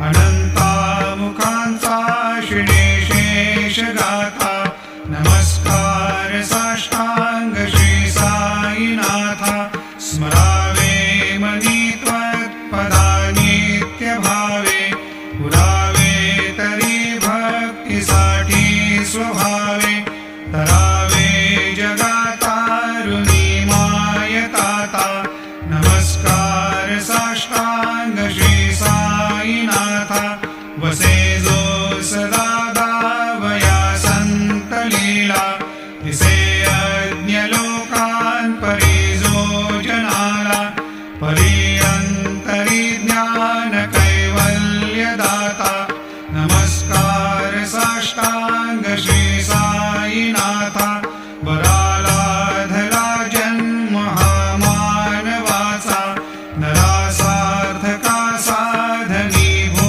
अनंता मुखांचा शिणे शेष गाथा नमस्कार साष्टांग श्री साईनाथा स्मरावे मनी त्वत्पदा नित्य भावे पुरावे तरी भक्तीसाठी स्वभावे तरावे जगातारुणी मायताता नमस्कार साष्टांग श्री साईनाथा वसे जो सदा गावया संत लीला तिसे यज्ञ लोकान परिजो जनाला परियंतरी ज्ञान कैवल्य दाता नमस्कार